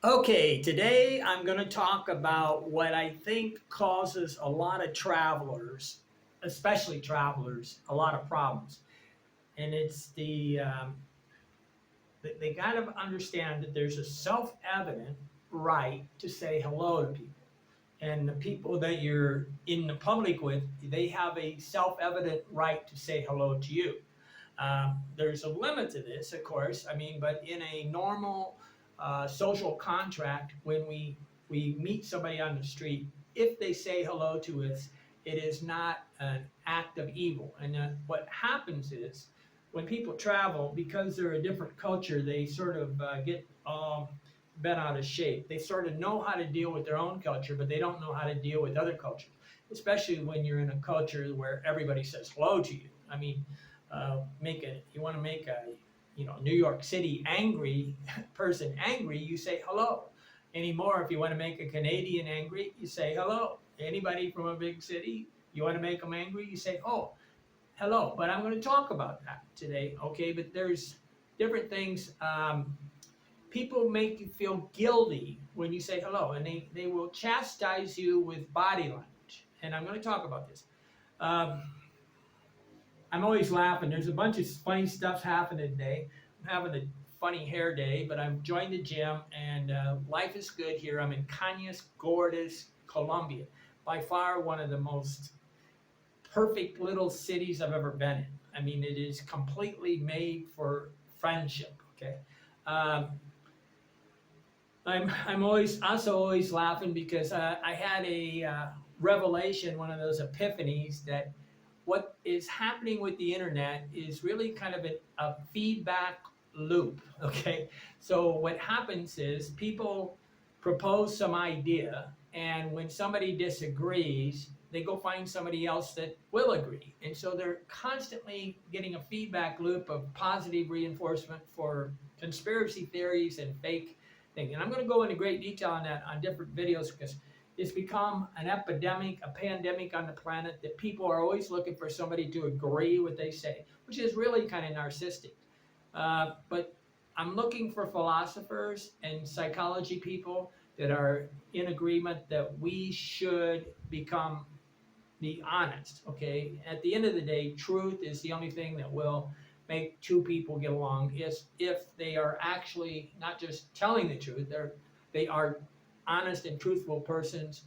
Okay, today I'm going to talk about what I think causes a lot of travelers, especially travelers, a lot of problems. And it's they got to understand that there's a self-evident right to say hello to people. And the people that you're in the public with, they have a self-evident right to say hello to you. There's a limit to this, of course. I mean, but in a normal social contract, when we meet somebody on the street, if they say hello to us, it is not an act of evil. And what happens is when people travel, because they're a different culture, they sort of get bent out of shape. They sort of know how to deal with their own culture, but they don't know how to deal with other cultures, especially when you're in a culture where everybody says hello to you. I mean, you want to make a New York City angry person angry, you say hello. Anymore, if you want to make a Canadian angry, you say hello. Anybody from a big city, you want to make them angry, you say, oh, hello. But I'm going to talk about that today, okay? But there's different things. People make you feel guilty when you say hello, and they will chastise you with body language. And I'm going to talk about this. Um, I'm always laughing. There's a bunch of funny stuff happening today. I'm having a funny hair day, but I've joined the gym, and life is good here. I'm in Cañas Gordas, Colombia. By far one of the most perfect little cities I've ever been in. I mean, it is completely made for friendship, okay? Um, I'm always also always laughing because I had a revelation, one of those epiphanies that what is happening with the internet is really kind of a feedback loop. Okay, so what happens is people propose some idea, and when somebody disagrees, they go find somebody else that will agree, and so they're constantly getting a feedback loop of positive reinforcement for conspiracy theories and fake thing. And I'm going to go into great detail on that on different videos because it's become an epidemic, a pandemic on the planet that people are always looking for somebody to agree with what they say, which is really kind of narcissistic. But I'm looking for philosophers and psychology people that are in agreement that we should become the honest. Okay, at the end of the day, truth is the only thing that will make two people get along is if they are actually not just telling the truth, they are honest and truthful persons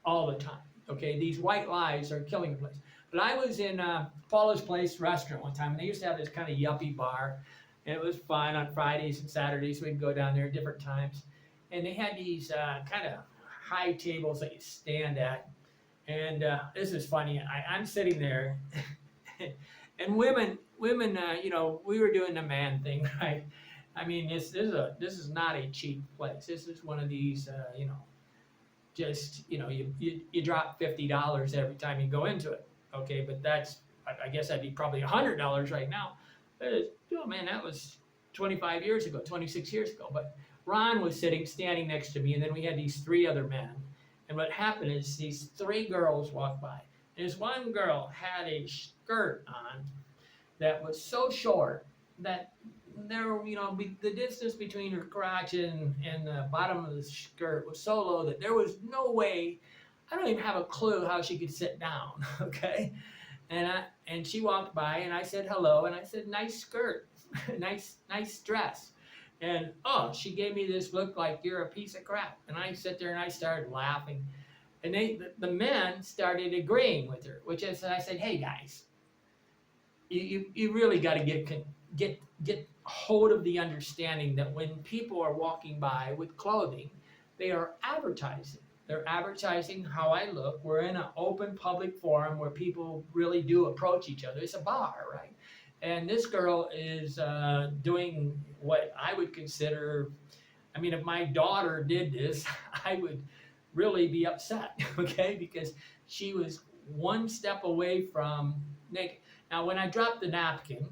all the time. Okay, these white lies are killing the place. But I was in Paula's Place restaurant one time, and they used to have this kind of yuppie bar, and it was fun on Fridays and Saturdays. We'd go down there at different times, and they had these kind of high tables that you stand at. And this is funny. I'm sitting there, and women, we were doing the man thing, right? I mean, this is not a cheap place. This is one of these, just you drop $50 every time you go into it. Okay, but I guess that'd be probably $100 right now. Oh man, that was 25 years ago, 26 years ago. But Ron was standing next to me, and then we had these three other men. And what happened is these three girls walked by. And this one girl had a skirt on that was so short that the distance between her crotch and the bottom of the skirt was so low that there was no way. I don't even have a clue how she could sit down. Okay, and she walked by, and I said hello, and I said nice skirt, nice dress, and oh, she gave me this look like you're a piece of crap, and I sat there and I started laughing, and the men started agreeing with her, which is I said, hey guys, you really got to get hold of the understanding that when people are walking by with clothing, they are advertising. They're advertising how I look. We're in an open public forum where people really do approach each other. It's a bar, right? And this girl is doing what I would consider. I mean, if my daughter did this, I would really be upset, okay? Because she was one step away from naked. Now, when I dropped the napkin,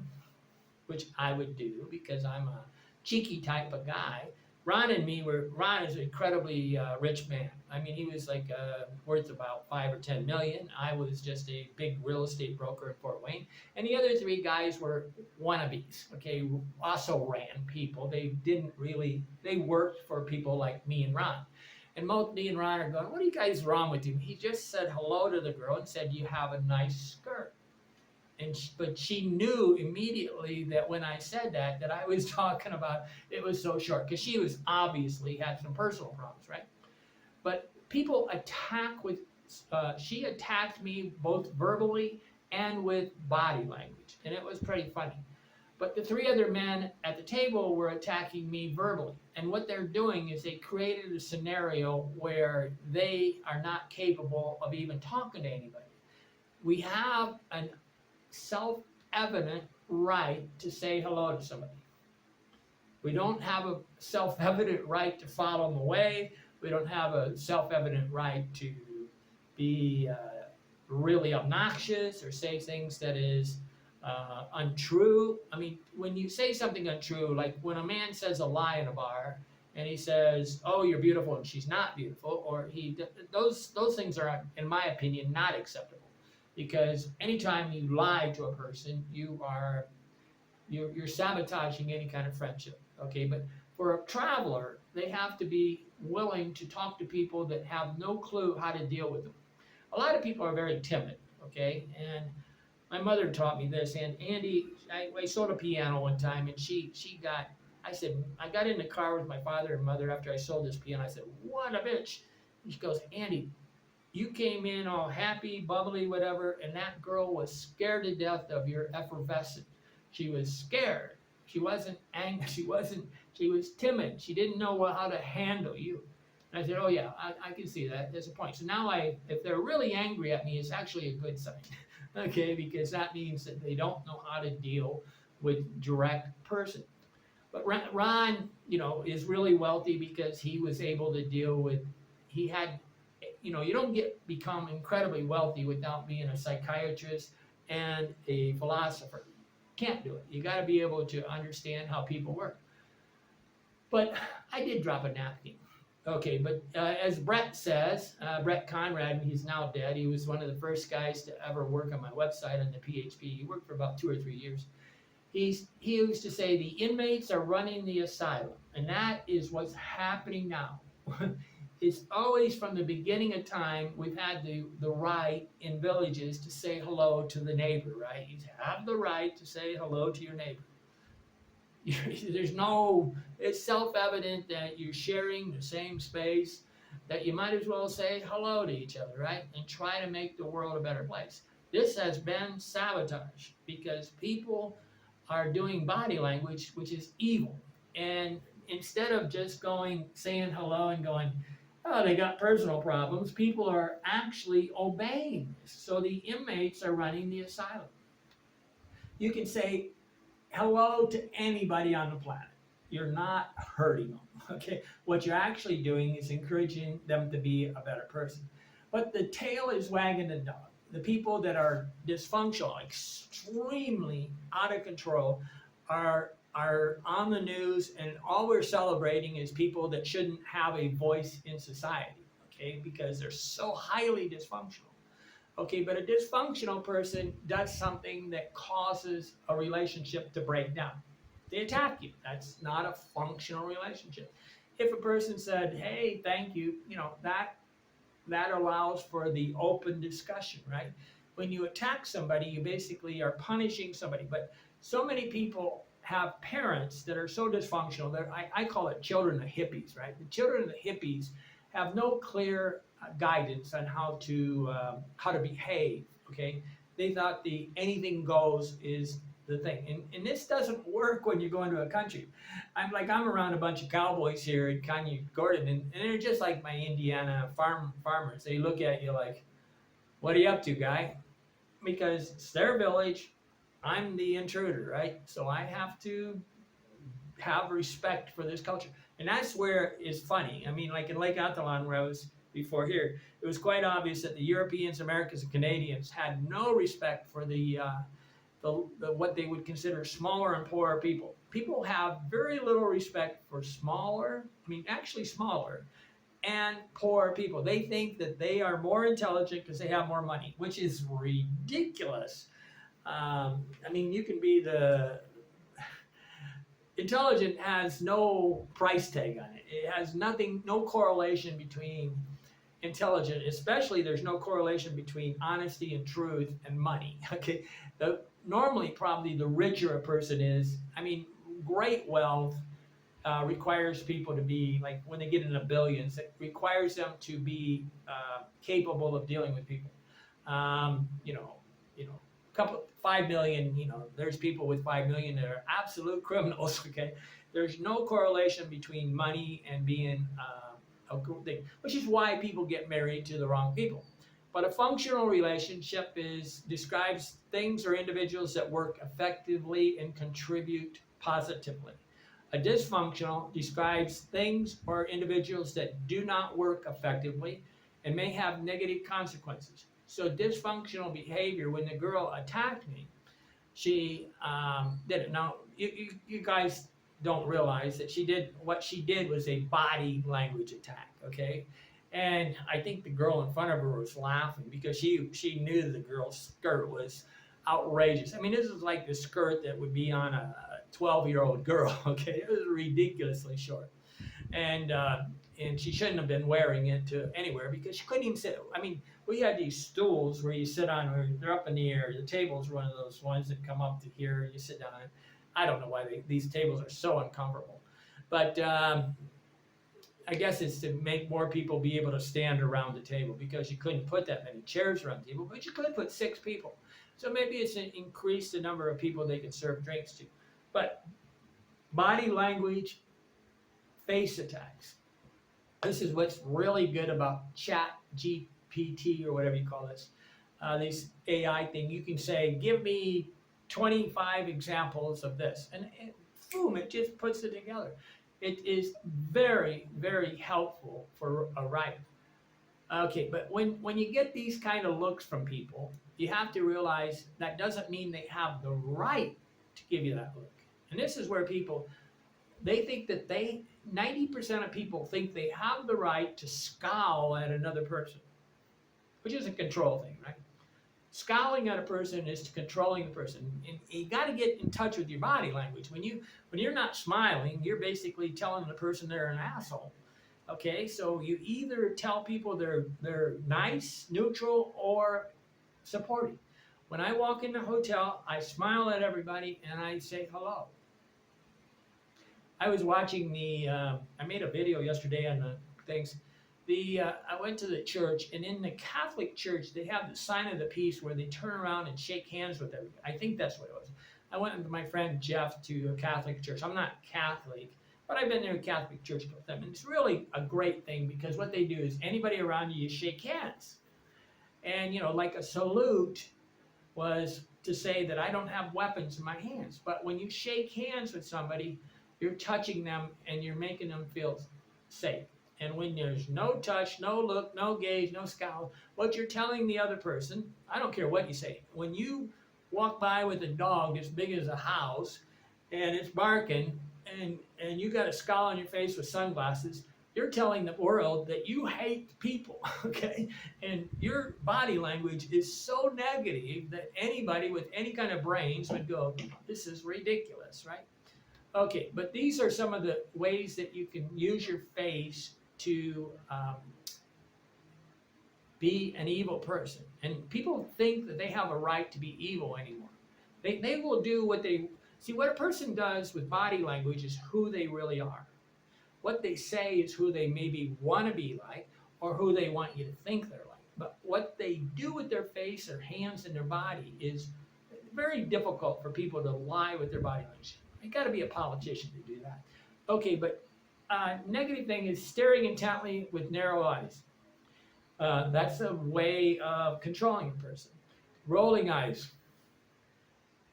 which I would do because I'm a cheeky type of guy, Ron is an incredibly rich man. I mean, he was like worth about 5 or 10 million. I was just a big real estate broker in Fort Wayne, and the other three guys were wannabes. Okay, also ran people. They didn't really. They worked for people like me and Ron. And me and Ron are going, what are you guys wrong with him? He just said hello to the girl and said, you have a nice skirt. But she knew immediately that when I said that I was talking about it was so short, because she was obviously had some personal problems, right? But people attack with, she attacked me both verbally and with body language, and it was pretty funny. But the three other men at the table were attacking me verbally. And what they're doing is they created a scenario where they are not capable of even talking to anybody. We have a self-evident right to say hello to somebody. We don't have a self-evident right to follow them away. We don't have a self-evident right to be really obnoxious or say things that is untrue. I mean, when you say something untrue, like when a man says a lie in a bar and he says, "Oh, you're beautiful," and she's not beautiful, or those things are, in my opinion, not acceptable, because anytime you lie to a person, you're sabotaging any kind of friendship. Okay, but for a traveler, they have to be willing to talk to people that have no clue how to deal with them. A lot of people are very timid. Okay, and my mother taught me this, and Andy, I sold a piano one time, and I got in the car with my father and mother after I sold this piano. I said, what a bitch. And she goes, Andy, you came in all happy, bubbly, whatever, and that girl was scared to death of your effervescence. She was scared. She wasn't angry. She was timid. She didn't know how to handle you. And I said, oh yeah, I can see that. There's a point. So now if they're really angry at me, it's actually a good sign. Okay, because that means that they don't know how to deal with direct person. But Ron, is really wealthy because he was able to deal with, he had, you don't become incredibly wealthy without being a psychiatrist and a philosopher. Can't do it. You got to be able to understand how people work. But I did drop a napkin. Okay, but as Brett says, Brett Conrad, he's now dead. He was one of the first guys to ever work on my website on the PHP. He worked for about 2 or 3 years. He used to say the inmates are running the asylum, and that is what's happening now. It's always from the beginning of time, we've had the right in villages to say hello to the neighbor, right? You have the right to say hello to your neighbor. It's self-evident that you're sharing the same space, that you might as well say hello to each other, right? And try to make the world a better place. This has been sabotage because people are doing body language, which is evil. And instead of just saying hello and going, oh, they got personal problems, people are actually obeying this. So the inmates are running the asylum. You can say hello to anybody on the planet. You're not hurting them, okay? What you're actually doing is encouraging them to be a better person. But the tail is wagging the dog. The people that are dysfunctional, extremely out of control, are on the news, and all we're celebrating is people that shouldn't have a voice in society, okay? Because they're so highly dysfunctional. Okay, but a dysfunctional person does something that causes a relationship to break down. They attack you. That's not a functional relationship. If a person said, hey, thank you, that allows for the open discussion, right? When you attack somebody, you basically are punishing somebody. But so many people have parents that are so dysfunctional. I call it children of hippies, right? The children of the hippies have no clear guidance on how to behave. Okay, they thought the anything goes is the thing, and this doesn't work when you go into a country. I'm around a bunch of cowboys here in Kanye Gordon, and they're just like my Indiana farmers. They look at you like, "What are you up to, guy?" Because it's their village. I'm the intruder, right? So I have to have respect for this culture, and that's where it's funny. I mean, like in Lake Athlon, where I was before here, it was quite obvious that the Europeans, Americans, and Canadians had no respect for the what they would consider smaller and poorer people. People have very little respect for smaller, actually smaller, and poor people. They think that they are more intelligent because they have more money, which is ridiculous. I mean, you can be the intelligent has no price tag on it. It has nothing, no correlation between intelligent, especially there's no correlation between honesty and truth and money. Okay, normally probably the richer a person is, I mean, great wealth requires people to be like when they get in the billions, it requires them to be capable of dealing with people. You know, couple 5 million. You know, there's people with 5 million that are absolute criminals. Okay, there's no correlation between money and being a good thing, which is why people get married to the wrong people. But a functional relationship describes things or individuals that work effectively and contribute positively. A dysfunctional describes things or individuals that do not work effectively and may have negative consequences. So dysfunctional behavior, when the girl attacked me, she did it. Now, you guys don't realize that what she did was a body language attack, okay? And I think the girl in front of her was laughing because she knew the girl's skirt was outrageous. I mean, this is like the skirt that would be on a 12-year-old girl, okay? It was ridiculously short. And she shouldn't have been wearing it to anywhere because she couldn't even sit. I mean, we had these stools where you sit on, or they're up in the air. The table's one of those ones that come up to here, you sit down on it. I don't know why these tables are so uncomfortable. But I guess it's to make more people be able to stand around the table because you couldn't put that many chairs around the table, but you could put 6 people. So maybe it's to increase the number of people they can serve drinks to. But body language, face attacks. This is what's really good about Chat GPT or whatever you call this. This AI thing, you can say, give me 25 examples of this. And boom, it just puts it together. It is very, very helpful for a writer. Okay, but when you get these kind of looks from people, you have to realize that doesn't mean they have the right to give you that look. And this is where people, they think that 90% of people think they have the right to scowl at another person, which is a control thing, right? Scowling at a person is controlling the person. And you got to get in touch with your body language. When you're not smiling, you're basically telling the person they're an asshole. Okay, so you either tell people they're nice, neutral, or supportive. When I walk in the hotel, I smile at everybody and I say hello. I was watching I made a video yesterday on the things. I went to the church, and in the Catholic Church, they have the sign of the peace where they turn around and shake hands with everybody. I think that's what it was. I went with my friend Jeff to a Catholic church. I'm not Catholic, but I've been there to a Catholic church with them. And it's really a great thing because what they do is anybody around you shake hands. And, like a salute was to say that I don't have weapons in my hands. But when you shake hands with somebody, you're touching them and you're making them feel safe. And when there's no touch, no look, no gaze, no scowl, what you're telling the other person, I don't care what you say. When you walk by with a dog as big as a house and it's barking and you got a scowl on your face with sunglasses, you're telling the world that you hate people, okay? And your body language is so negative that anybody with any kind of brains would go, this is ridiculous, right? Okay, but these are some of the ways that you can use your face to be an evil person. And people think that they have a right to be evil anymore. They will do what a person does with body language is who they really are. What they say is who they maybe want to be like or who they want you to think they're like. But what they do with their face, their hands, and their body is very difficult for people to lie with their body language. You got to be a politician to do that. Okay, but negative thing is staring intently with narrow eyes. That's a way of controlling a person. Rolling eyes.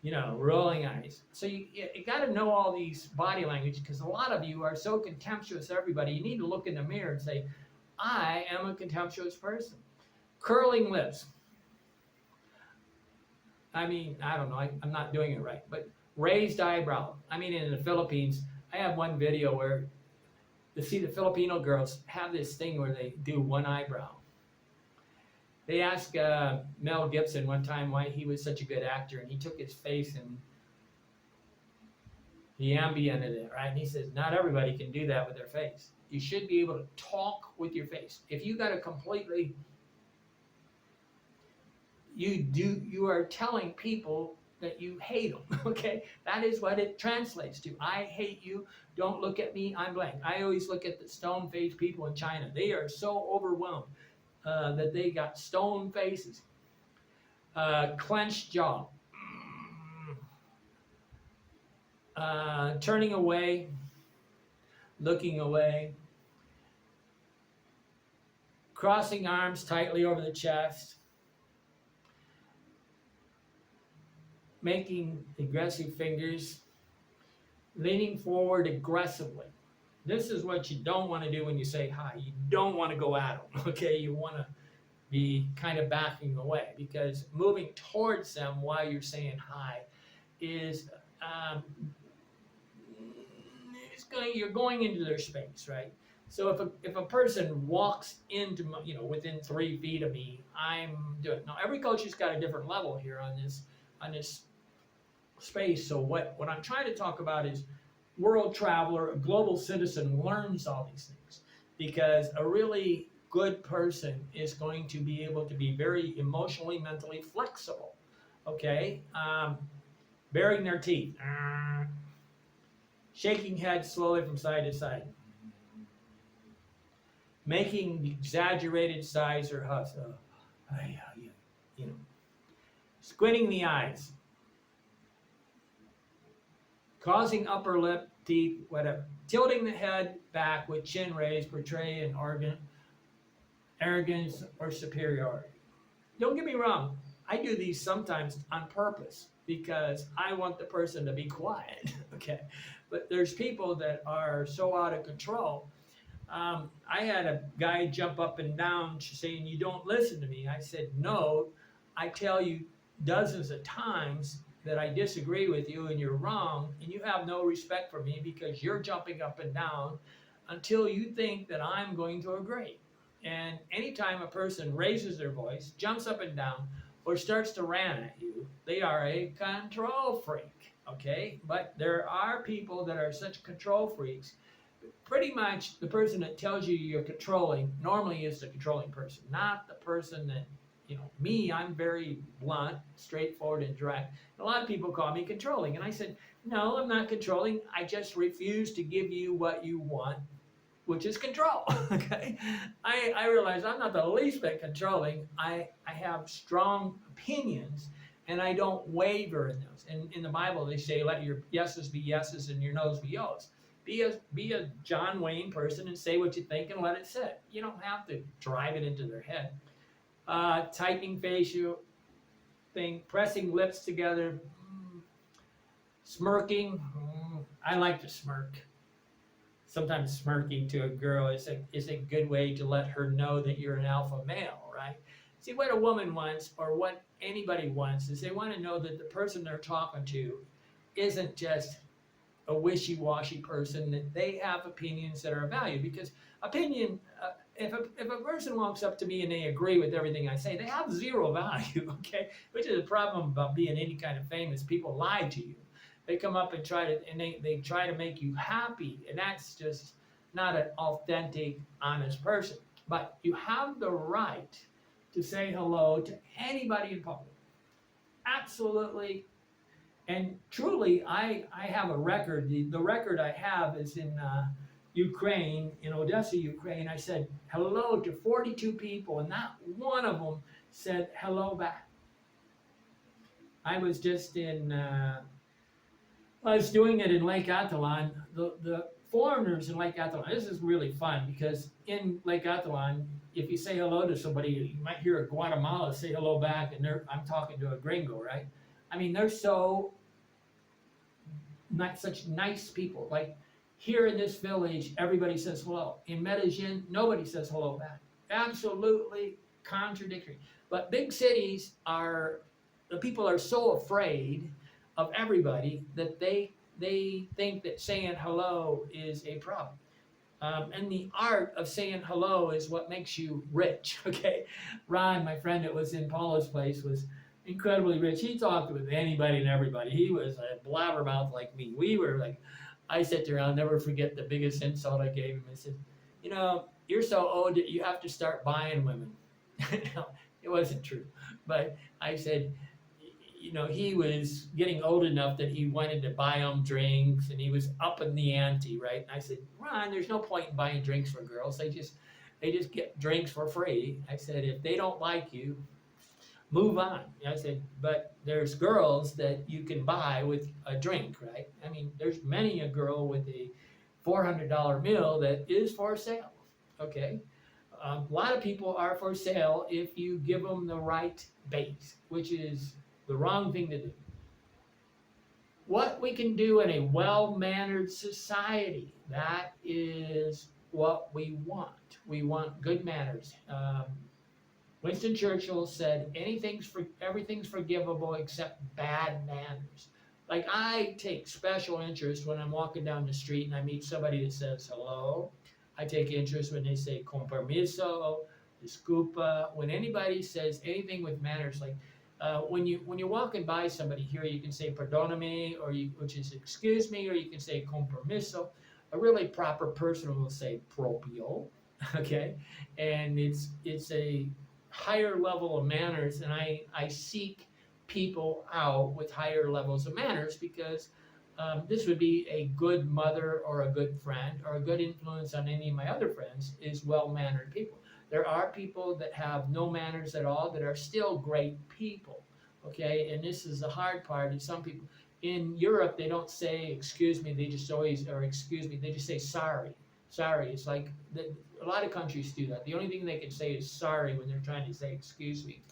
Rolling eyes. So you got to know all these body language because a lot of you are so contemptuous of everybody. You need to look in the mirror and say, I am a contemptuous person. Curling lips. I mean, I don't know. I'm not doing it right. But raised eyebrow. I mean, in the Philippines, I have one video where see, the Filipino girls have this thing where they do one eyebrow. They asked Mel Gibson one time why he was such a good actor, and he took his face and he ambiented it, right? And he says, not everybody can do that with their face. You should be able to talk with your face. If you got a completely, you are telling people that you hate them, okay? That is what it translates to. I hate you. Don't look at me. I'm blank. I always look at the stone-faced people in China. They are so overwhelmed that they got stone faces, clenched jaw, turning away, looking away, crossing arms tightly over the chest, making aggressive fingers, leaning forward aggressively. This is what you don't want to do when you say hi. You don't want to go at them, okay? You want to be kind of backing away, because moving towards them while you're saying hi is you're going into their space, right? So if a person walks into within 3 feet of me, I'm doing. Now every coach has got a different level here on this space. So what I'm trying to talk about is world traveler, a global citizen learns all these things, because a really good person is going to be able to be very emotionally, mentally flexible. Okay, baring their teeth, shaking head slowly from side to side, making exaggerated sighs or huffs, squinting the eyes, causing upper lip, teeth, whatever, tilting the head back with chin raised, portray an arrogance or superiority. Don't get me wrong, I do these sometimes on purpose because I want the person to be quiet, okay? But there's people that are so out of control. I had a guy jump up and down saying, you don't listen to me. I said, no, I tell you dozens of times that I disagree with you and you're wrong, and you have no respect for me because you're jumping up and down until you think that I'm going to agree. And anytime a person raises their voice, jumps up and down, or starts to rant at you, they are a control freak, okay? But there are people that are such control freaks. Pretty much the person that tells you you're controlling normally is the controlling person, not the person that, me, I'm very blunt, straightforward, and direct. And a lot of people call me controlling. And I said, no, I'm not controlling. I just refuse to give you what you want, which is control, okay? I realize I'm not the least bit controlling. I have strong opinions, and I don't waver in those. And in the Bible, they say, let your yeses be yeses and your noes be noes. Be a John Wayne person and say what you think and let it sit. You don't have to drive it into their head. Tightening facial thing, pressing lips together, smirking. I like to smirk. Sometimes smirking to a girl is a good way to let her know that you're an alpha male, right? See, what a woman wants, or what anybody wants, is they want to know that the person they're talking to isn't just a wishy-washy person, that they have opinions that are of value. Because if a person walks up to me and they agree with everything I say, they have zero value, okay? Which is a problem about being any kind of famous. People lie to you. They come up and they try to make you happy, and that's just not an authentic, honest person. But you have the right to say hello to anybody in public. Absolutely. And truly, I have a record. The record I have is in Ukraine, in Odessa, Ukraine. I said hello to 42 people, and not one of them said hello back. I was just I was doing it in Lake Athlon. The foreigners in Lake Athlon, this is really fun, because in Lake Athlon, if you say hello to somebody, you might hear a Guatemala say hello back, and I'm talking to a gringo, right? I mean, they're such nice people. Like here in this village, everybody says hello. In Medellin, nobody says hello back. Absolutely contradictory. But big cities the people are so afraid of everybody that they think that saying hello is a problem. And the art of saying hello is what makes you rich. Okay, Ron, my friend that was in Paula's place, was incredibly rich. He talked with anybody and everybody. He was a blabbermouth like me. We were like, I said to her, I'll never forget the biggest insult I gave him. I said, you know, you're so old that you have to start buying women. No, it wasn't true, but I said, you know, he was getting old enough that he wanted to buy them drinks, and he was up in the ante, right? And I said, Ron, there's no point in buying drinks for girls. They just get drinks for free. I said, if they don't like you, move on. I said, but there's girls that you can buy with a drink, right? I mean, there's many a girl with a $400 meal that is for sale, okay? A lot of people are for sale if you give them the right bait, which is the wrong thing to do. What we can do in a well-mannered society, that is what we want. We want good manners. Winston Churchill said, everything's forgivable except bad manners. Like, I take special interest when I'm walking down the street and I meet somebody that says hello. I take interest when they say con permiso, disculpa. When anybody says anything with manners, like when you're walking by somebody here, you can say perdóname, which is excuse me, or you can say con permiso. A really proper person will say propio, okay, and it's a higher level of manners, and I seek people out with higher levels of manners because this would be a good mother or a good friend or a good influence on any of my other friends is well-mannered people. There are people that have no manners at all that are still great people, okay? And this is the hard part is some people in Europe, they don't say excuse me, they just always, or excuse me, they just say sorry. Sorry, it's like a lot of countries do that. The only thing they can say is sorry when they're trying to say excuse me.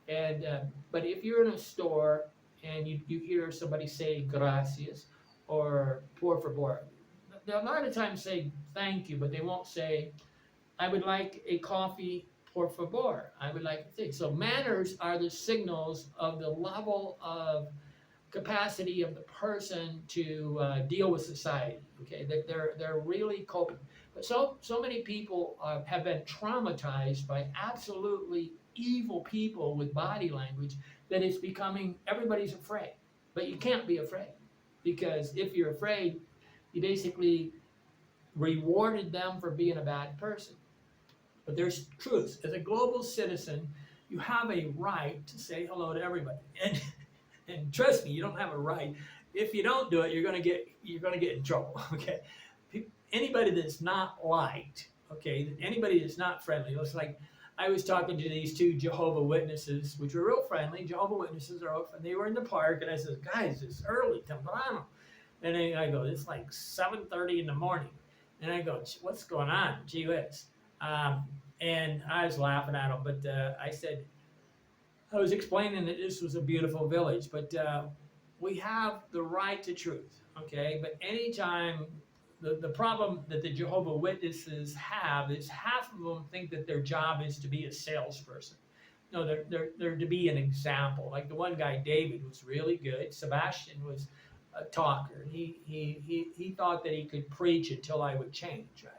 And but if you're in a store and you hear somebody say gracias or por favor, they'll a lot of times say thank you, but they won't say I would like a coffee por favor. I would like a thing. So manners are the signals of the level of capacity of the person to deal with society. Okay, they're really coping. But so many people have been traumatized by absolutely evil people with body language that it's becoming everybody's afraid. But you can't be afraid because if you're afraid, you basically rewarded them for being a bad person. But there's truth. As a global citizen, you have a right to say hello to everybody. And trust me, you don't have a right. If you don't do it, you're gonna get in trouble. Okay, anybody that's not liked, okay, anybody that's not friendly. It's like I was talking to these two Jehovah Witnesses, which were real friendly. Jehovah Witnesses are open. They were in the park, and I said, "Guys, it's early, temprano." And I go, "It's like 7:30 in the morning," and I go, "What's going on?" Gee whiz. And I was laughing at them, but I said, I was explaining that this was a beautiful village, but we have the right to truth, okay? But anytime, the problem that the Jehovah Witnesses have is half of them think that their job is to be a salesperson. No, they're to be an example. Like the one guy, David, was really good. Sebastian was a talker. He thought that he could preach until I would change, right?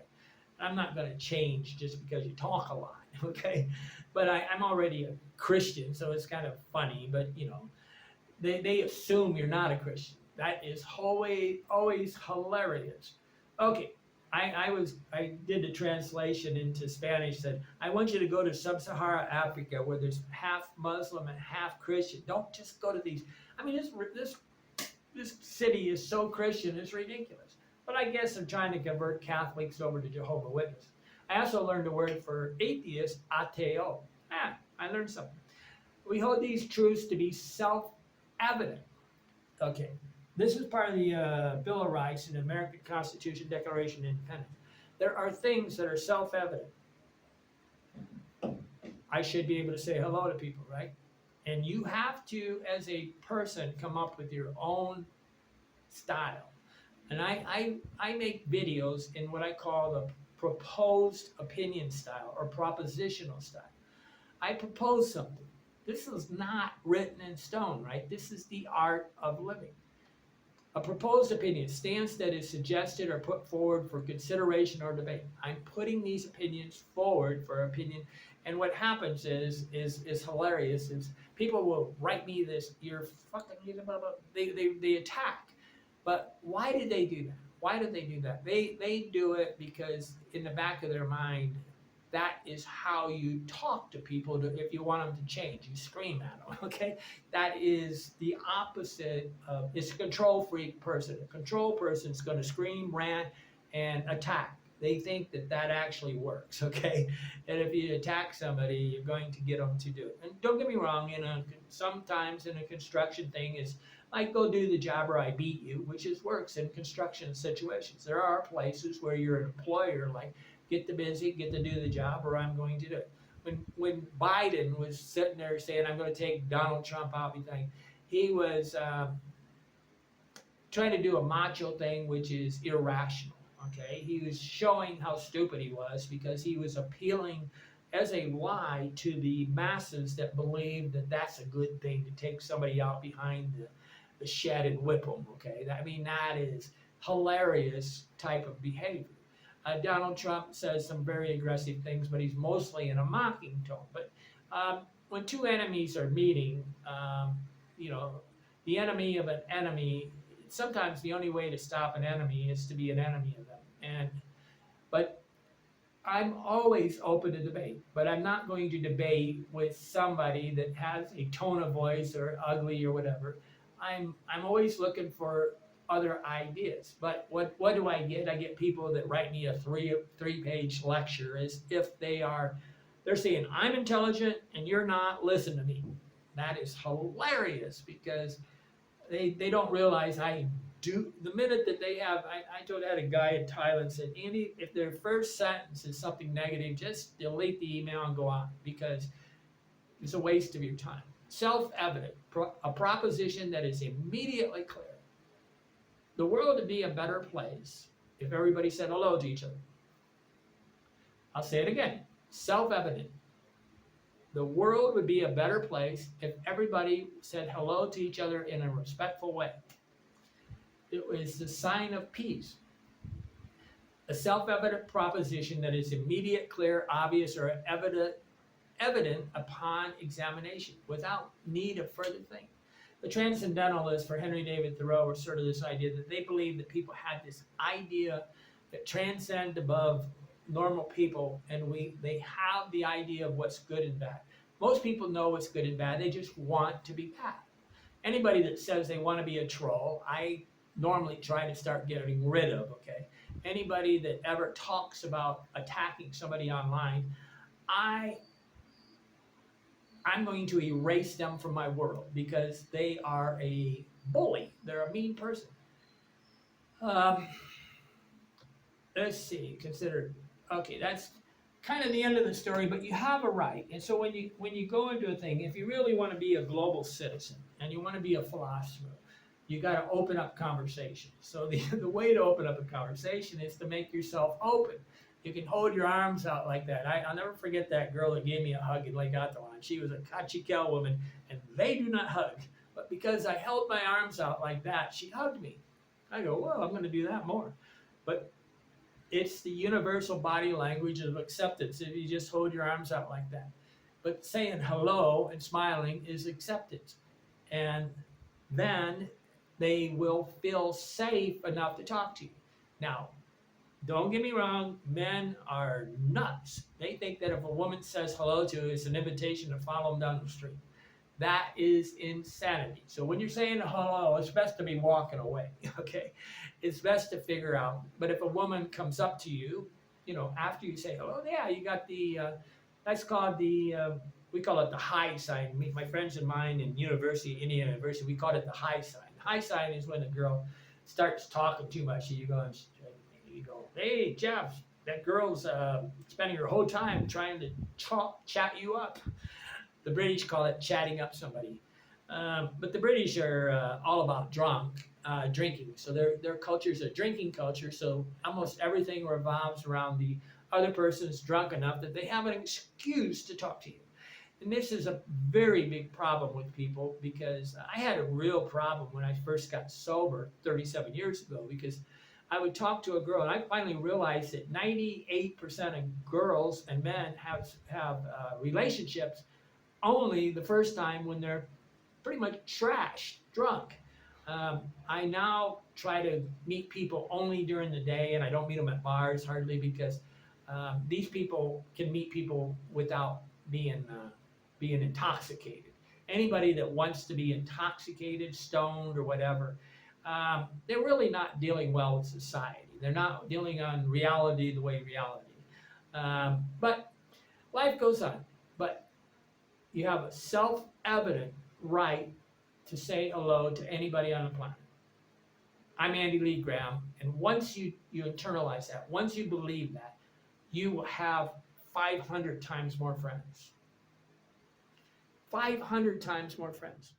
I'm not going to change just because you talk a lot, okay? But I'm already a Christian, so it's kind of funny. But you know, they assume you're not a Christian. That is always hilarious. Okay, I did the translation into Spanish. Said I want you to go to Sub-Saharan Africa where there's half Muslim and half Christian. Don't just go to these. I mean, this city is so Christian, it's ridiculous. But I guess I'm trying to convert Catholics over to Jehovah's Witnesses. I also learned the word for atheist, ateo. I learned something. We hold these truths to be self-evident. Okay, this is part of the Bill of Rights and the American Constitution Declaration of Independence. There are things that are self-evident. I should be able to say hello to people, right? And you have to, as a person, come up with your own style. And I make videos in what I call the proposed opinion style or propositional style. I propose something. This is not written in stone, right? This is the art of living. A proposed opinion, stance that is suggested or put forward for consideration or debate. I'm putting these opinions forward for opinion, and what happens is hilarious. Is people will write me this, you're fucking, blah, blah. They attack, but why did they do that? Why did they do that? They do it because in the back of their mind, that is how you talk to people if you want them to change. You scream at them, okay? That is the opposite of, it's a control freak person. A control person is going to scream, rant, and attack. They think that that actually works, okay? And if you attack somebody, you're going to get them to do it. And don't get me wrong, sometimes in a construction thing is like, go do the job or I beat you, which works in construction situations. There are places where you're an employer, like, get the busy, get to do the job, or I'm going to do it. When Biden was sitting there saying, I'm going to take Donald Trump out, he was trying to do a macho thing, which is irrational, okay? He was showing how stupid he was because he was appealing as a lie to the masses that believe that that's a good thing to take somebody out behind the shed and whip them, okay? That is hilarious type of behavior. Donald Trump says some very aggressive things, but he's mostly in a mocking tone. But when two enemies are meeting, the enemy of an enemy, sometimes the only way to stop an enemy is to be an enemy of them. But I'm always open to debate, but I'm not going to debate with somebody that has a tone of voice or ugly or whatever. I'm always looking for other ideas. But what do I get? I get people that write me a three-page lecture as if they're saying, I'm intelligent and you're not, listen to me. That is hilarious because they don't realize I do. The minute that they have, I had a guy in Thailand said, Andy, if their first sentence is something negative, just delete the email and go on because it's a waste of your time. Self-evident, a proposition that is immediately clear. The world would be a better place if everybody said hello to each other. I'll say it again. Self-evident. The world would be a better place if everybody said hello to each other in a respectful way. It was the sign of peace. A self-evident proposition that is immediate, clear, obvious, or evident upon examination without need of further thinking. The transcendentalists for Henry David Thoreau were sort of this idea that they believed that people had this idea that transcend above normal people, and they have the idea of what's good and bad. Most people know what's good and bad. They just want to be bad. Anybody that says they want to be a troll, I normally try to start getting rid of, okay? Anybody that ever talks about attacking somebody online, I'm going to erase them from my world because they are a bully. They're a mean person. Let's see, okay, that's kind of the end of the story, but you have a right. And so when you go into a thing, if you really want to be a global citizen and you want to be a philosopher, you got to open up conversation. So the way to open up a conversation is to make yourself open. You can hold your arms out like that. I'll never forget that girl that gave me a hug in Lake Athlon. She was a Kachikel woman, and they do not hug. But because I held my arms out like that, she hugged me. I go, well, I'm going to do that more. But it's the universal body language of acceptance if you just hold your arms out like that. But saying hello and smiling is acceptance. And then they will feel safe enough to talk to you. Now, don't get me wrong, men are nuts. They think that if a woman says hello to you, it's an invitation to follow them down the street. That is insanity. So when you're saying hello, it's best to be walking away, okay? It's best to figure out. But if a woman comes up to you, after you say hello, yeah, you got that's called we call it the high sign. My friends and mine in Indiana University, we call it the high sign. The high sign is when a girl starts talking too much, and you go, hey, Jeff, that girl's spending her whole time trying to chat you up. The British call it chatting up somebody. But the British are all about drinking. So their culture is a drinking culture. So almost everything revolves around the other person's drunk enough that they have an excuse to talk to you. And this is a very big problem with people because I had a real problem when I first got sober 37 years ago because I would talk to a girl and I finally realized that 98% of girls and men have relationships only the first time when they're pretty much trashed, drunk. I now try to meet people only during the day, and I don't meet them at bars hardly because these people can meet people without being intoxicated. Anybody that wants to be intoxicated, stoned, or whatever, they're really not dealing well with society. They're not dealing on reality the way reality. But life goes on. But you have a self-evident right to say hello to anybody on the planet. I'm Andy Lee Graham, and once you internalize that, once you believe that, you will have 500 times more friends. 500 times more friends.